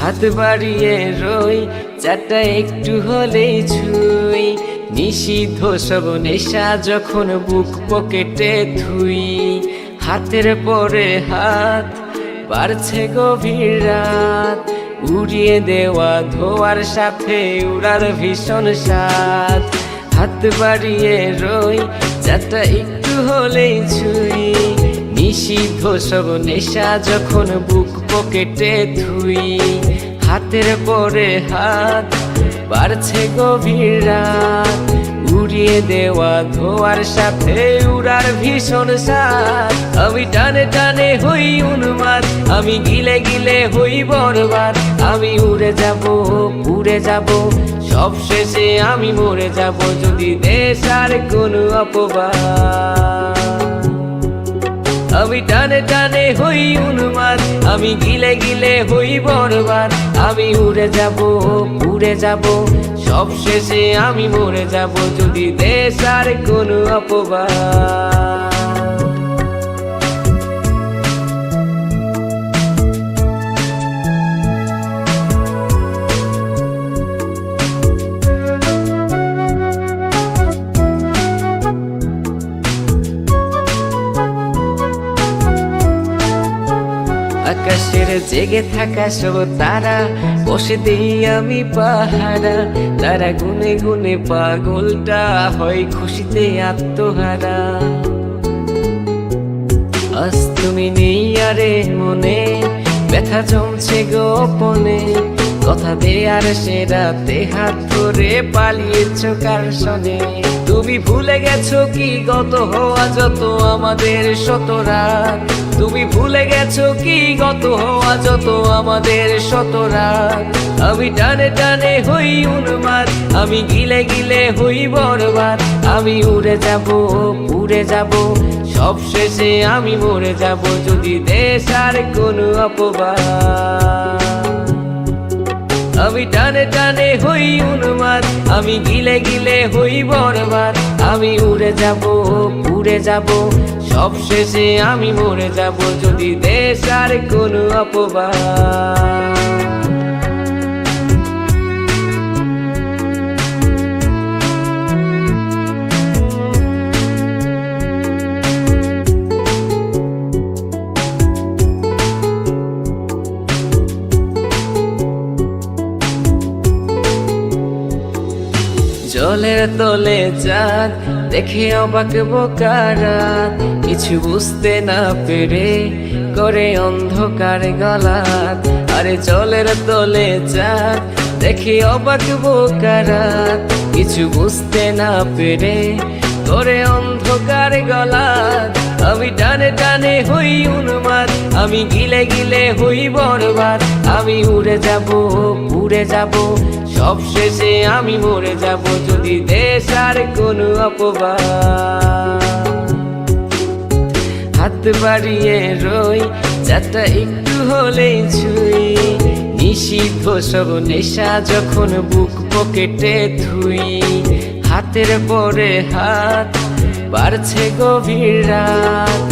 হাত বাড়িয়ে রই চাটা একটু হলেই ছুঁই, নিষিদ্ধ সব নেশা যখন বুক পকেটে থুই। হাতের পরে হাত বাড়ছে গভীর রাত, উড়িয়ে দেওয়া ধোয়ার সাথে উড়ার ভীষণ স্বাদ। হাত বাড়িয়ে রই চাটা একটু হলেই ছুঁই, নিষিদ্ধ সব নেশা যখন বুক পকেটে থুই। হাতের পরে হাত বাড়ছে গভীর রাত, উড়িয়ে দেওয়া ধোয়ার সাথে উড়ার ভীষণ স্বাদ। আমি টানে টানে হই উন্মাদ, আমি গিলে গিলে হই বরবাদ। আমি উড়ে যাব পুড়ে যাব, সব শেষে আমি মরে যাব যদি দেশ আর কোনো অপবাদ। আমি টানে টানে হই উন্মাদ, আমি গিলে গিলে হই বরবাদ। আমি উড়ে যাব পুড়ে যাব, সব শেষে আমি মরে যাব যদি দেশ আর কোনো অপবাদ। আকাশের জেগে থাকা সব তারা বসে দিই আমি পাহারা। তারা গুনে গুনে পাগলটা হয় খুশিতে আত্মহারা। আজ তুমি নেই আরে মনে, ব্যথা জমছে গোপনে। কথা দেয়ার সে রাতে হাত ধরে পালিয়েছ কার সনে। তুমি ভুলে গেছো কি গত হওয়া যত আমাদের শত রাত। তুমি ভুলে গেছো কি গত হওয়া যত আমাদের শত রাত। আমি টানে টানে হই উন্মাদ, আমি গিলে গিলে হই বরবাদ। আমি উড়ে যাব পুড়ে যাব, সব শেষে আমি মরে যাব যদি দেশ আর কোনো অপবাদ। আমি টানে টানে হই উন্মাদ, আমি গিলে গিলে হই বরবাদ। আমি উড়ে যাব পুড়ে যাব, সব শেষে আমি মরে যাব যদি দেশ আর কোনো অপবাদ। জলের তলে চাঁদ দেখে অবাক বোকারাত, কিছু বুঝতে না পেরে করে অন্ধকার গলাত। আরে জলের তলে চাঁদ দেখে অবাক বোকারাত, কিছু বুঝতে না পেরে করে অন্ধকার গলাত। আমি টানে টানে হই উন্মাদ, আমি গিলে গিলে হই বরবাদ। আমি উড়ে যাব পুড়ে যাব, সব শেষে আমি মরে যাব যদি দেশ আর কোনো অপবাদ। হাত বাড়িয়ে রই চাটা একটু হলেই ছুঁই, নিষিদ্ধ সব নেশা যখন বুক পকেটে থুই। হাতের পরে হাত বাড়ছে গভীর রাত,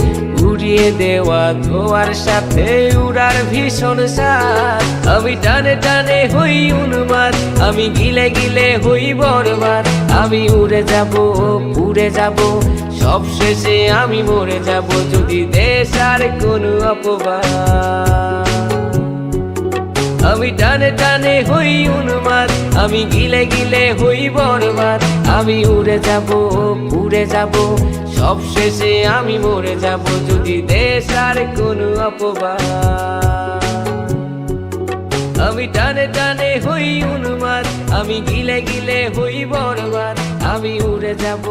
উড়িয়ে দেওয়া ধোয়ার সাথে উড়ার ভীষণ স্বাদ। আমি টানে টানে হই উন্মাদ, আমি গিলে গিলে হই বরবাদ। আমি উড়ে যাব পুড়ে যাব, সব শেষে আমি মরে যাব যদি দেশ আর কোনো অপবাদ। আমি টানে টানে হই উন্মাদ, আমি গিলে গিলে হই বরবাদ। আমি উড়ে যাব পুড়ে যাব, সব শেষে আমি মরে যাব যদি দেশ আর কোনো অপবাদ। আমি টানে টানে হই উন্মাদ, আমি গিলে গিলে হই বরবাদ। আমি উড়ে যাব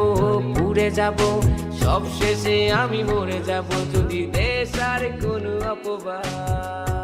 পুড়ে যাব, সব শেষে আমি মরে যাব যদি দেশ আর কোনো অপবাদ।